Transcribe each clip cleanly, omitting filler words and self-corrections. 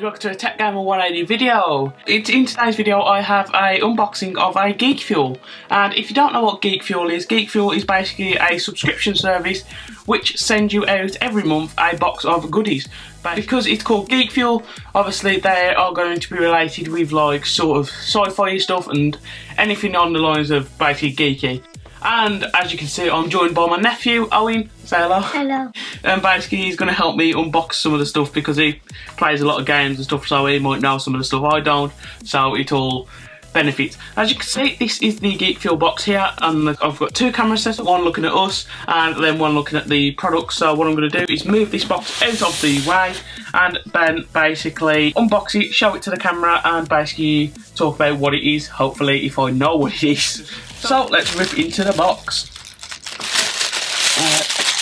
guys, welcome to a Tech Gamer 180 video. In today's video I have a unboxing of a Geek Fuel, and if you don't know what Geek Fuel is basically a subscription service which sends you out every month a box of goodies. But because it's called Geek Fuel, obviously they are going to be related with like sort of sci-fi stuff and anything on the lines of basically geeky. And as you can see, I'm joined by my nephew, Owen. Say hello. Hello. And basically he's going to help me unbox some of the stuff because he plays a lot of games and stuff, so he might know some of the stuff I don't, so it all benefits. As you can see, this is the Geek Fuel box here, and I've got two cameras set up, one looking at us and then one looking at the product. So what I'm going to do is move this box out of the way and then basically unbox it, show it to the camera and basically talk about what it is, hopefully, if I know what it is. So let's rip into the box.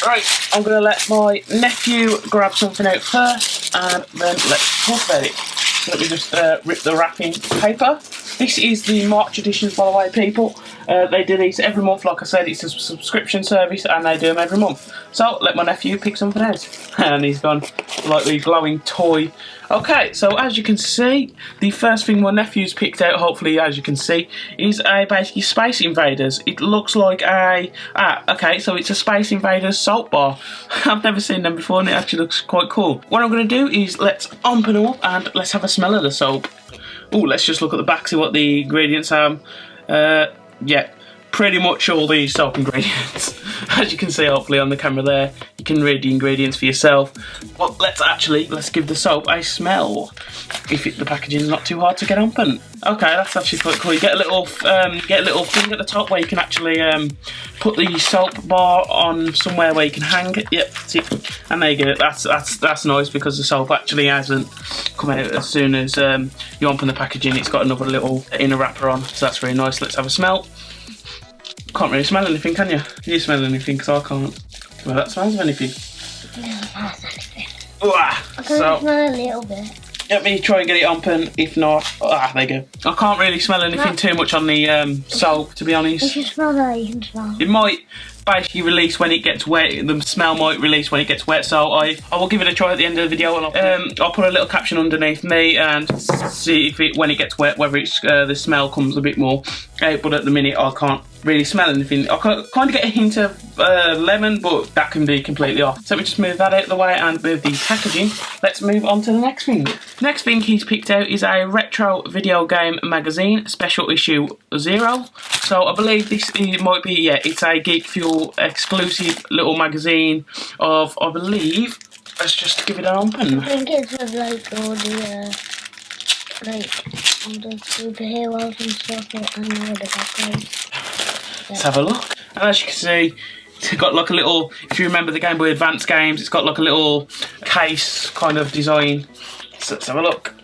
Right, I'm going to let my nephew grab something out first and then let's talk about it. So let me just rip the wrapping paper. This is the March edition, by the way, people. They do these every month. Like I said, it's a subscription service and they do them every month. So let my nephew pick something out. And he's gone like the glowing toy. Okay, so as you can see, the first thing my nephew's picked out, hopefully as you can see, is a basically Space Invaders. It looks like a... okay, so it's a Space Invaders soap bar. I've never seen them before and it actually looks quite cool. What I'm going to do is let's open them up and let's have a smell of the soap. Oh, let's just look at the back, see what the ingredients are. Yeah, pretty much all the soap ingredients. As you can see, hopefully on the camera there, you can read the ingredients for yourself. Well, let's give the soap a smell. If the packaging is not too hard to get open. Okay, that's actually quite cool. You get a little thing at the top where you can actually put the soap bar on somewhere where you can hang it. Yep, see, and there you go. That's nice because the soap actually hasn't come out as soon as you open the packaging. It's got another little inner wrapper on, so that's really nice. Let's have a smell. Can't really smell anything, can you? Can you smell anything? Because I can't. Well, that smells of anything. No, that's anything. I can smell a little bit. Let me try and get it open. If not, there you go. I can't really smell anything too much on the soap, to be honest. If you smell that, you can smell it. It might basically release when it gets wet. The smell might release when it gets wet, so I will give it a try at the end of the video, and I'll put a little caption underneath me and see if when it gets wet whether it's the smell comes a bit more out. But at the minute I can't really smell anything. I kind of get a hint of lemon, but that can be completely off. So let me just move that out of the way and move the packaging. Let's move on to the next thing. Next thing he's picked out is a retro video game magazine, special issue 0. So I believe this might be, yeah, it's a Geek Fuel exclusive little magazine of, I believe, let's just give it an open. I think it's with like all the superheroes and stuff and all the backgrounds. Let's have a look. And as you can see, it's got like a little, if you remember the Game Boy Advance games, it's got like a little case kind of design. So let's have a look.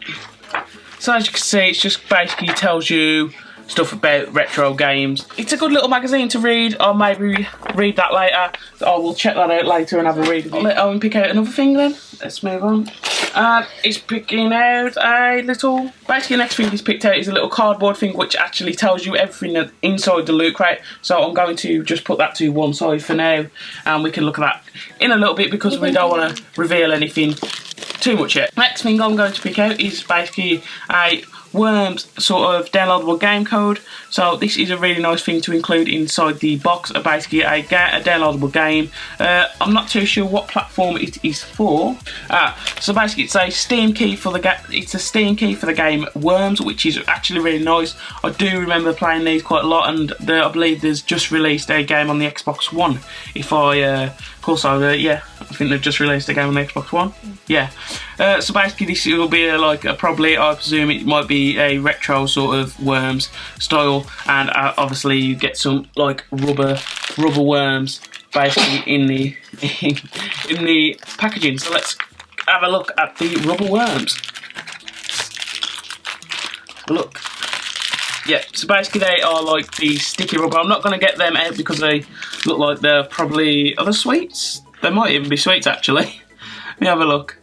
So as you can see, it just basically tells you stuff about retro games. It's a good little magazine to read. I'll maybe read that later. I will check that out later and have a read. I'll let Owen pick out another thing then. Let's move on. He's picking out a little... Basically the next thing he's picked out is a little cardboard thing which actually tells you everything inside the loot crate. So I'm going to just put that to one side for now and we can look at that in a little bit because we don't want to reveal anything too much yet. Next thing I'm going to pick out is basically a Worms sort of downloadable game code. So this is a really nice thing to include inside the box, basically a downloadable game. I'm not too sure what platform it is for. So basically it's a Steam key for the game Worms, which is actually really nice. I do remember playing these quite a lot, and I believe there's just released a game on the Xbox One. Yeah, I think they've just released a game on the Xbox One. Yeah. So basically this will be probably, I presume it might be a retro sort of Worms style, and obviously you get some like rubber worms basically in the packaging. So let's have a look at the rubber worms. Look. Yeah, so basically they are like the sticky rubber. I'm not going to get them out because they look like they're probably other sweets. They might even be sweets actually. Let me have a look.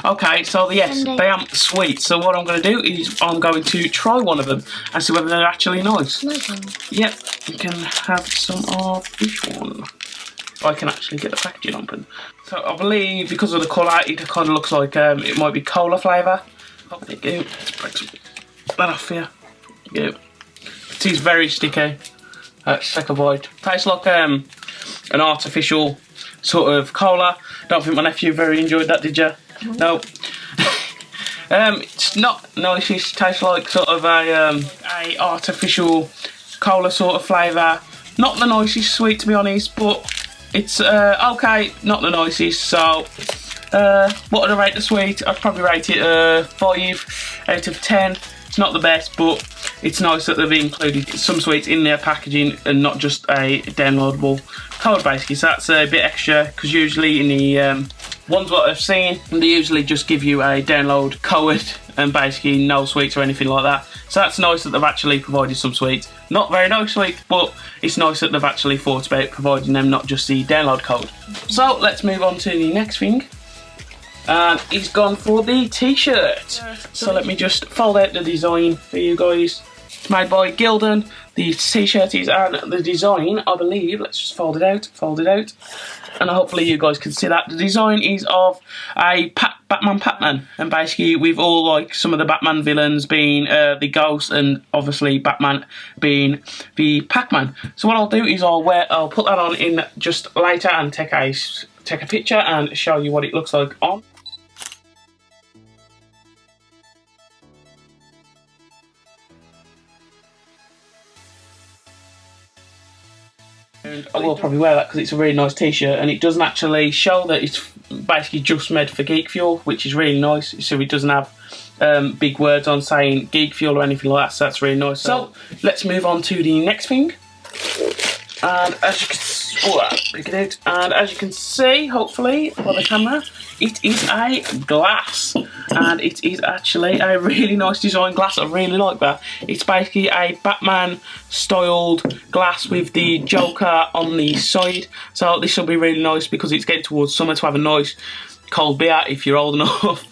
Okay, so yes, they aren't sweet. So what I'm going to do is I'm going to try one of them and see whether they're actually nice. Yep, you can have some of this one. I can actually get the packaging open. So I believe because of the colour, it kind of looks like it might be cola flavour. There you go. Let's break some that off here. There you go. It is very sticky. Let's take a bite. Tastes like an artificial sort of cola. Don't think my nephew very enjoyed that, did you? No. It's not nice. It tastes like sort of a artificial cola sort of flavour. Not the nicest sweet, to be honest, but it's okay. Not the nicest. So, what would I rate the sweet? I'd probably rate it 5 out of 10. It's not the best, but it's nice that they've included some sweets in their packaging and not just a downloadable code, basically. So that's a bit extra, because usually in the ones what I've seen, they usually just give you a download code and basically no sweets or anything like that. So that's nice that they've actually provided some sweets. Not very nice sweets, but it's nice that they've actually thought about providing them, not just the download code. So let's move on to the next thing. And he's gone for the t-shirt. So let me just fold out the design for you guys. It's made by Gildan. The t-shirt is, and the design, I believe, let's just fold it out, and hopefully you guys can see that. The design is of a Batman, and basically we've all like some of the Batman villains being the Ghost, and obviously Batman being the Pac-Man. So what I'll do is I'll put that on in just later and take a picture and show you what it looks like on. And I will probably wear that because it's a really nice t-shirt, and it doesn't actually show that it's basically just made for Geek Fuel, which is really nice. So it doesn't have big words on saying Geek Fuel or anything like that, so that's really nice. So let's move on to the next thing. And as you can pick it out, and as you can see, hopefully by the camera, it is a glass, and it is actually a really nice design glass. I really like that. It's basically a Batman styled glass with the Joker on the side. So this will be really nice because it's getting towards summer to have a nice cold beer if you're old enough.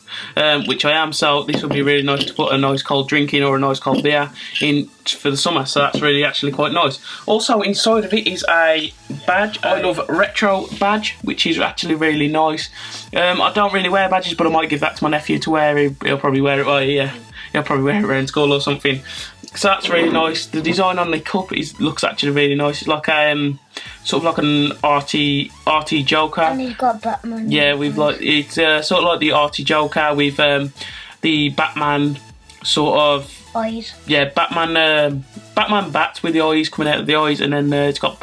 Which I am, so this will be really nice to put a nice cold drink in or a nice cold beer in for the summer, so that's really actually quite nice. Also inside of it is a badge, I love retro badge, which is actually really nice. I don't really wear badges, but I might give that to my nephew to wear. He'll probably wear it he'll probably wear it around school or something. So that's really nice. The design on the cup looks actually really nice. It's like sort of like an arty Joker. And he's got Batman. Yeah, we've like it's sort of like the arty Joker with the Batman sort of eyes. Yeah, Batman bats with the eyes coming out of the eyes, and then it's got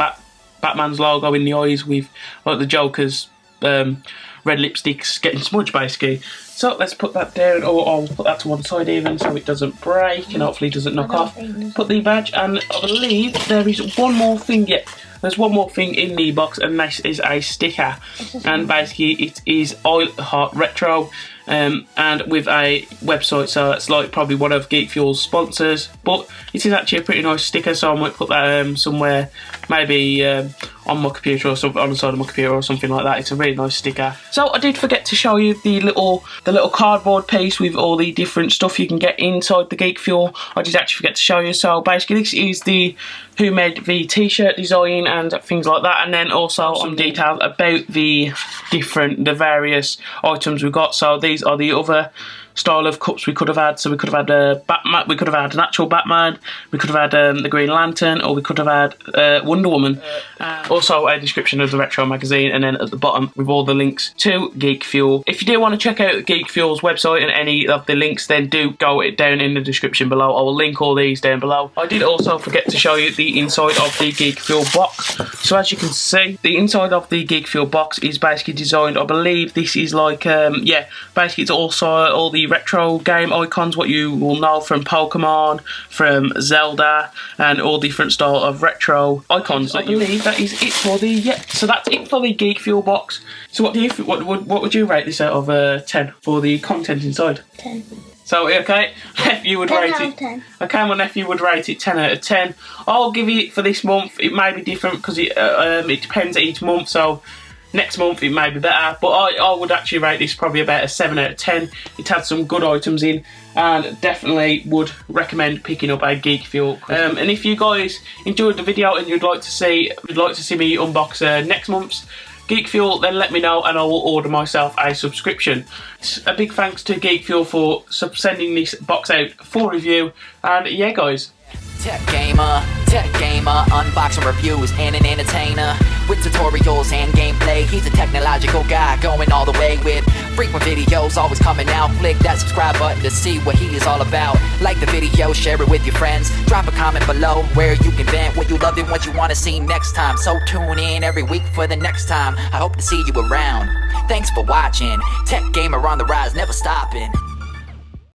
Batman's logo in the eyes with like the Joker's red lipsticks getting smudged basically. So let's put that down, or I'll put that to one side even so it doesn't break and hopefully doesn't knock off. Put the badge, and I believe there is one more thing yet. There's one more thing in the box, and this is a sticker, and basically it is I Heart Retro, and with a website, so it's like probably one of Geek Fuel's sponsors, but it is actually a pretty nice sticker, so I might put that somewhere, maybe on my computer or something, on the side of my computer or something like that. It's a really nice sticker. So I did forget to show you the little cardboard piece with all the different stuff you can get inside the Geek Fuel. I did actually forget to show you. So basically this is the who made the t-shirt design and things like that, and then also some details about the various items we got. So these are the other style of cups we could have had. So we could have had Batman, we could have had an actual Batman, we could have had the Green Lantern, or we could have had Wonder Woman. Also a description of the Retro magazine, and then at the bottom with all the links to Geek Fuel. If you do want to check out Geek Fuel's website and any of the links, then do go down in the description below. I will link all these down below. I did also forget to show you the inside of the Geek Fuel box. So as you can see, the inside of the Geek Fuel box is basically designed, I believe this is like, yeah, basically it's also all the retro game icons, what you will know from Pokemon, from Zelda, and all different style of retro icons. I believe that is it for the, yeah, so that's it for the Geek Fuel box. So what do you think, what would you rate this out of 10 for the content inside? 10. So, okay, nephew would rate it. 10. Okay, my nephew would rate it 10 out of 10. I'll give it for this month. It may be different because it depends each month. So next month it may be better, but I would actually rate this probably about a 7 out of 10. It had some good items in, and definitely would recommend picking up a Geek Fuel. And if you guys enjoyed the video and you'd like to see me unbox next month's Geek Fuel, then let me know and I will order myself a subscription. A big thanks to Geek Fuel for sending this box out for review, and yeah guys. Tech gamer, unboxing reviews and an entertainer with tutorials and gameplay. He's a technological guy going all the way with frequent videos always coming out. Click that subscribe button to see what he is all about. Like the video, share it with your friends. Drop a comment below where you can vent what you loved and what you want to see next time. So tune in every week for the next time. I hope to see you around. Thanks for watching. Tech gamer on the rise, never stopping.